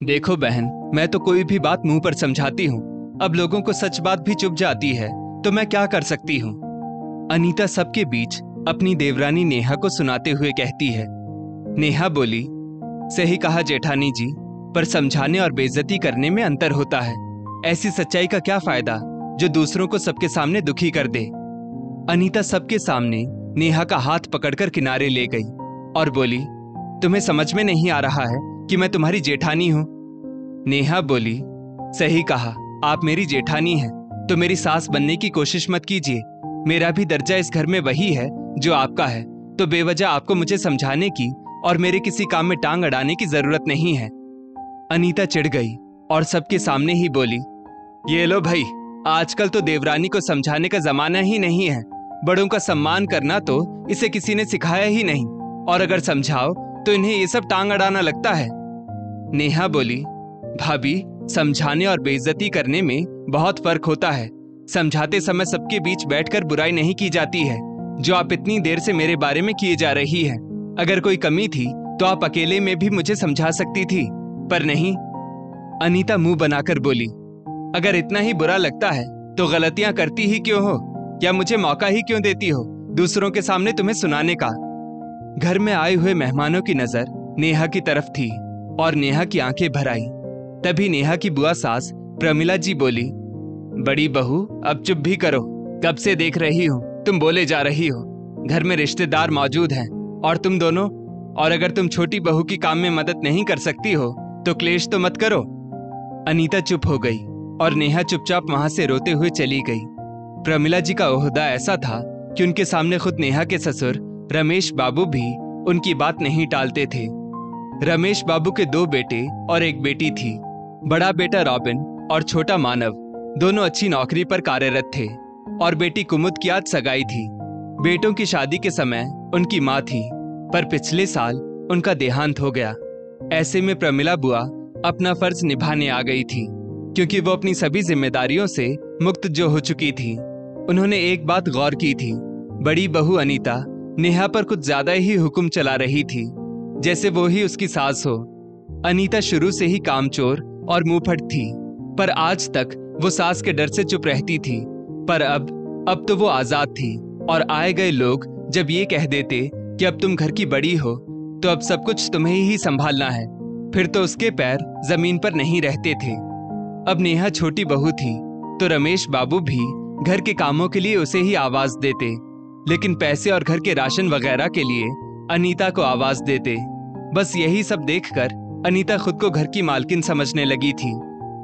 देखो बहन, मैं तो कोई भी बात मुंह पर समझाती हूँ, अब लोगों को सच बात भी चुभ जाती है, तो मैं क्या कर सकती हूँ। अनीता सबके बीच अपनी देवरानी नेहा को सुनाते हुए कहती है। नेहा बोली, सही कहा जेठानी जी, पर समझाने और बेइज्जती करने में अंतर होता है। ऐसी सच्चाई का क्या फायदा जो दूसरों को सबके सामने दुखी कर दे। अनीता सबके सामने नेहा का हाथ पकड़कर किनारे ले गई और बोली, तुम्हें समझ में नहीं आ रहा है कि मैं तुम्हारी जेठानी हूं। नेहा बोली, सही कहा, आप मेरी जेठानी हैं, तो मेरी सास बनने की कोशिश मत कीजिए। मेरा भी दर्जा इस घर में वही है जो आपका है, तो बेवजह आपको मुझे समझाने की और मेरे किसी काम में टांग अड़ाने की जरूरत नहीं है। अनीता चिढ़ गई और सबके सामने ही बोली, ये लो भाई, आजकल तो देवरानी को समझाने का जमाना ही नहीं है। बड़ों का सम्मान करना तो इसे किसी ने सिखाया ही नहीं, और अगर समझाओ तो इन्हें ये सब टांग अड़ाना लगता है। नेहा बोली, भाभी, समझाने और बेइज्जती करने में बहुत फर्क होता है। समझाते समय सबके बीच बैठकर बुराई नहीं की जाती है, जो आप इतनी देर से मेरे बारे में किए जा रही है। अगर कोई कमी थी तो आप अकेले में भी मुझे समझा सकती थी, पर नहीं। अनीता मुंह बनाकर बोली, अगर इतना ही बुरा लगता है तो गलतियां करती ही क्यों हो, या मुझे मौका ही क्यों देती हो दूसरों के सामने तुम्हें सुनाने का। घर में आए हुए मेहमानों की नजर नेहा की तरफ थी और नेहा की आंखें भर आई। तभी नेहा की बुआ सास प्रमिला जी बोली, बड़ी बहू, अब चुप भी करो, कब से देख रही हूं तुम बोले जा रही हो। घर में रिश्तेदार मौजूद हैं और तुम दोनों, और अगर तुम छोटी बहू की काम में मदद नहीं कर सकती हो तो क्लेश तो मत करो। अनीता चुप हो गई और नेहा चुपचाप वहां से रोते हुए चली गई। प्रमिला जी का ओहदा ऐसा था कि उनके सामने खुद नेहा के ससुर रमेश बाबू भी उनकी बात नहीं टालते थे। रमेश बाबू के 2 बेटे और 1 बेटी थी। बड़ा बेटा रॉबिन और छोटा मानव दोनों अच्छी नौकरी पर कार्यरत थे, और बेटी कुमुद की आज सगाई थी। बेटों की शादी के समय उनकी माँ थी, पर पिछले साल उनका देहांत हो गया। ऐसे में प्रमिला बुआ अपना फर्ज निभाने आ गई थी, क्योंकि वो अपनी सभी जिम्मेदारियों से मुक्त जो हो चुकी थी। उन्होंने एक बात गौर की थी, बड़ी बहू अनीता नेहा पर कुछ ज्यादा ही हुक्म चला रही थी, जैसे वो ही उसकी सास हो। अनीता शुरू से ही कामचोर और मुंहफट थी, पर आज तक वो सास के डर से चुप रहती थी। पर अब तो वो आजाद थी, और आए गए लोग जब ये कह देते कि अब तुम घर की बड़ी हो तो अब सब कुछ तुम्हें ही संभालना है, फिर तो उसके पैर जमीन पर नहीं रहते थे। अब नेहा छोटी बहू थी तो रमेश बाबू भी घर के कामों के लिए उसे ही आवाज देते, लेकिन पैसे और घर के राशन वगैरह के लिए अनीता को आवाज देते। बस यही सब देखकर अनीता खुद को घर की मालकिन समझने लगी थी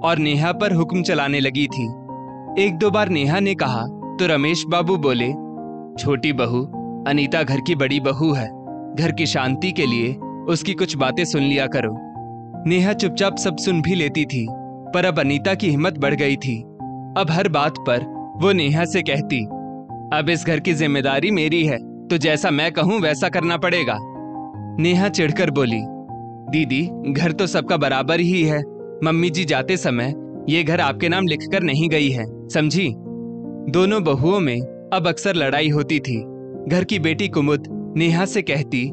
और नेहा पर हुक्म चलाने लगी थी। 1-2 बार नेहा ने कहा तो रमेश बाबू बोले, छोटी बहू, अनीता घर की बड़ी बहू है, घर की शांति के लिए उसकी कुछ बातें सुन लिया करो। नेहा चुपचाप सब सुन भी लेती थी, पर अब अनीता की हिम्मत बढ़ गई थी। अब हर बात पर वो नेहा से कहती, अब इस घर की जिम्मेदारी मेरी है, तो जैसा मैं कहूं वैसा करना पड़ेगा। नेहा चिढ़कर बोली, दीदी, घर तो सबका बराबर ही है। मम्मी जी जाते समय ये घर आपके नाम लिखकर नहीं गई है, समझी। दोनों बहुओं में अब अक्सर लड़ाई होती थी। घर की बेटी कुमुद नेहा से कहती,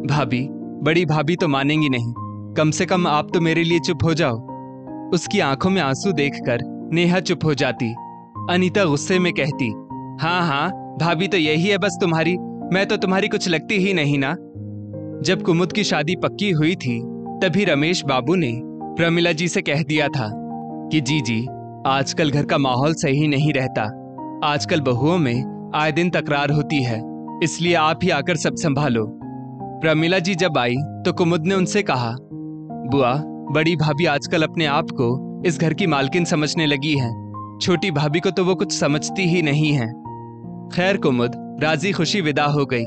भाभी, बड़ी भाभी तो मानेंगी नहीं, कम से कम आप तो मेरे लिए चुप हो जाओ। उसकी आंखों में आंसू देखकर नेहा चुप हो जाती। अनीता गुस्से में कहती, हाँ हाँ, भाभी तो यही है बस तुम्हारी, मैं तो तुम्हारी कुछ लगती ही नहीं ना। जब कुमुद की शादी पक्की हुई थी तभी रमेश बाबू ने प्रमिला जी से कह दिया था कि जी, आजकल घर का माहौल सही नहीं रहता। आजकल बहुओं में आए दिन तकरार होती है, इसलिए आप ही आकर सब संभालो। प्रमिला जी जब आई तो कुमुद ने उनसे कहा, बुआ, बड़ी भाभी आजकल अपने आप को इस घर की मालकिन समझने लगी है, छोटी भाभी को तो वो कुछ समझती ही नहीं है। खैर कुमुद राजी खुशी विदा हो गई।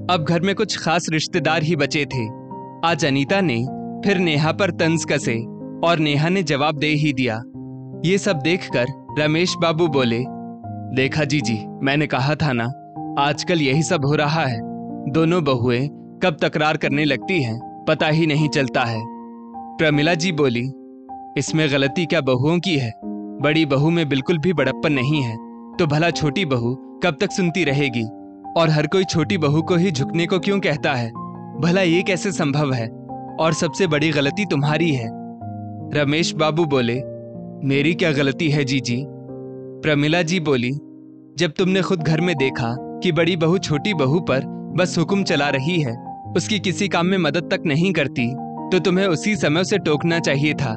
अब घर में कुछ खास रिश्तेदार ही बचे थे। आज अनीता ने फिर नेहा पर तंज कसे और नेहा ने जवाब दे ही दिया। ये सब देखकर रमेश बाबू बोले, देखा जीजी, मैंने कहा था ना, आजकल यही सब हो रहा है। दोनों बहुएं कब तकरार करने लगती हैं पता ही नहीं चलता है। प्रमिला जी बोली, इसमें गलती क्या बहुओं की है? बड़ी बहू में बिल्कुल भी बड़प्पन नहीं है, तो भला छोटी बहू कब तक सुनती रहेगी? और हर कोई छोटी बहू को ही झुकने को क्यों कहता है? भला ये कैसे संभव है? और सबसे बड़ी गलती तुम्हारी है। रमेश बाबू बोले, मेरी क्या गलती है जीजी? प्रमिला जी बोली, जब तुमने खुद घर में देखा कि बड़ी बहू छोटी बहू पर बस हुक्म चला रही है, उसकी किसी काम में मदद तक नहीं करती, तो तुम्हें उसी समय उसे टोकना चाहिए था।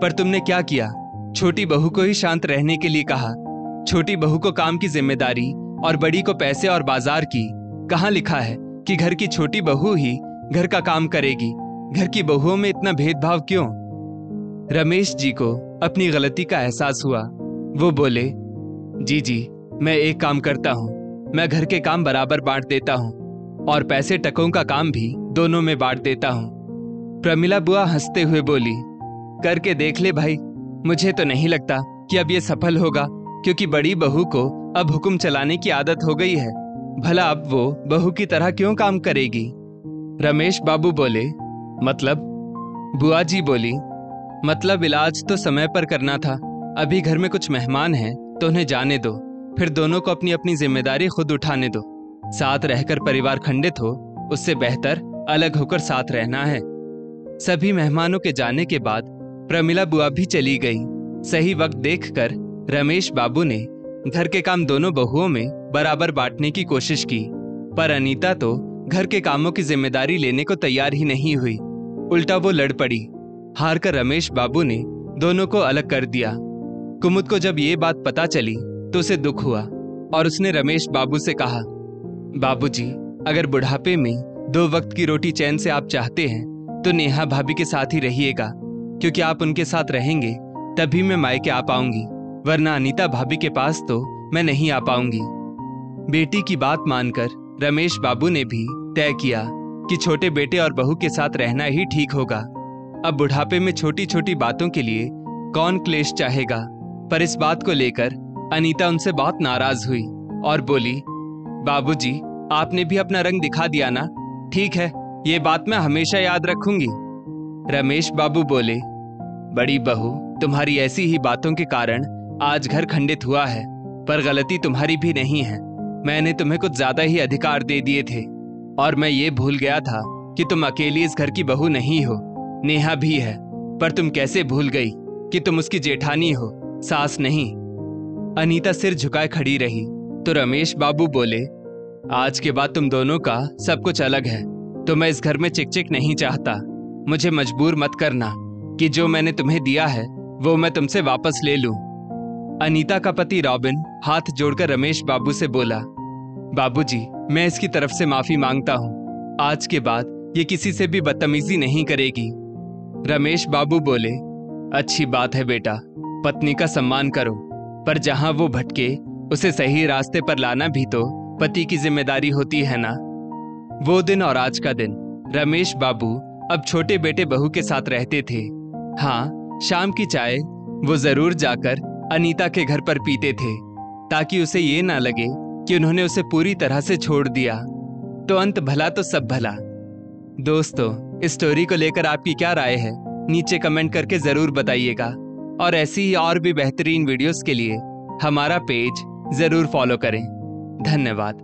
पर तुमने क्या किया? छोटी बहू को ही शांत रहने के लिए कहा। छोटी बहू को काम की जिम्मेदारी और बड़ी को पैसे और बाजार की। कहाँ लिखा है कि घर की छोटी बहू ही घर का काम करेगी? घर की बहुओं में इतना भेदभाव क्यों? रमेश जी को अपनी गलती का एहसास हुआ। वो बोले, जी मैं एक काम करता हूँ, मैं घर के काम बराबर बांट देता हूँ और पैसे टकों का काम भी दोनों में बांट देता हूँ। प्रमिला बुआ हंसते हुए बोली, करके देख ले भाई, मुझे तो नहीं लगता कि अब ये सफल होगा, क्योंकि बड़ी बहू को अब हुक्म चलाने की आदत हो गई है। भला अब वो बहू की तरह क्यों काम करेगी? रमेश बाबू बोले, मतलब? बुआ जी बोली, मतलब इलाज तो समय पर करना था। अभी घर में कुछ मेहमान हैं तो उन्हें जाने दो, फिर दोनों को अपनी अपनी जिम्मेदारी खुद उठाने दो। साथ रहकर परिवार खंडित हो, उससे बेहतर अलग होकर साथ रहना है। सभी मेहमानों के जाने के बाद प्रमिला बुआ भी चली गई। सही वक्त देखकर रमेश बाबू ने घर के काम दोनों बहुओं में बराबर बांटने की कोशिश की, पर अनीता तो घर के कामों की जिम्मेदारी लेने को तैयार ही नहीं हुई। उल्टा वो लड़ पड़ी। हार कर रमेश बाबू ने दोनों को अलग कर दिया। कुमुद को जब ये बात पता चली तो उसे दुख हुआ और उसने रमेश बाबू से कहा, बाबूजी, अगर बुढ़ापे में 2 वक्त की रोटी चैन से आप चाहते हैं तो नेहा भाभी के साथ ही रहिएगा, क्योंकि आप उनके साथ रहेंगे तभी मैं मायके आ पाऊंगी, वरना अनीता भाभी के पास तो मैं नहीं आ पाऊंगी। बेटी की बात मानकर रमेश बाबू ने भी तय किया कि छोटे बेटे और बहू के साथ रहना ही ठीक होगा। अब बुढ़ापे में छोटी छोटी बातों के लिए कौन क्लेश चाहेगा? पर इस बात को लेकर अनीता उनसे बहुत नाराज हुई और बोली, बाबूजी, आपने भी अपना रंग दिखा दिया ना। ठीक है, ये बात मैं हमेशा याद रखूंगी। रमेश बाबू बोले, बड़ी बहू, तुम्हारी ऐसी ही बातों के कारण आज घर खंडित हुआ है, पर गलती तुम्हारी भी नहीं है। मैंने तुम्हें कुछ ज्यादा ही अधिकार दे दिए थे और मैं ये भूल गया था कि तुम अकेली इस घर की बहू नहीं हो, नेहा भी है। पर तुम कैसे भूल गई कि तुम उसकी जेठानी हो, सास नहीं? अनीता सिर झुकाए खड़ी रही तो रमेश बाबू बोले, आज के बाद तुम दोनों का सब कुछ अलग है, तो मैं इस घर में चिक नहीं चाहता। मुझे मजबूर मत करना कि जो मैंने तुम्हें दिया है वो मैं तुमसे वापस ले लूं। अनीता का पति रॉबिन हाथ जोड़कर रमेश बाबू से बोला, बाबूजी, मैं इसकी तरफ से माफी मांगता हूँ। आज के बाद ये किसी से भी बदतमीजी नहीं करेगी। रमेश बाबू बोले, अच्छी बात है बेटा, पत्नी का सम्मान करो, पर जहां वो भटके उसे सही रास्ते पर लाना भी तो पति की जिम्मेदारी होती है ना। वो दिन और आज का दिन रमेश बाबू अब छोटे बेटे बहू के साथ रहते थे। हाँ, शाम की चाय वो जरूर जाकर अनीता के घर पर पीते थे, ताकि उसे ये ना लगे कि उन्होंने उसे पूरी तरह से छोड़ दिया। तो अंत भला तो सब भला। दोस्तों, इस स्टोरी को लेकर आपकी क्या राय है? नीचे कमेंट करके जरूर बताइएगा और ऐसी ही और भी बेहतरीन वीडियोस के लिए हमारा पेज जरूर फॉलो करें। धन्यवाद।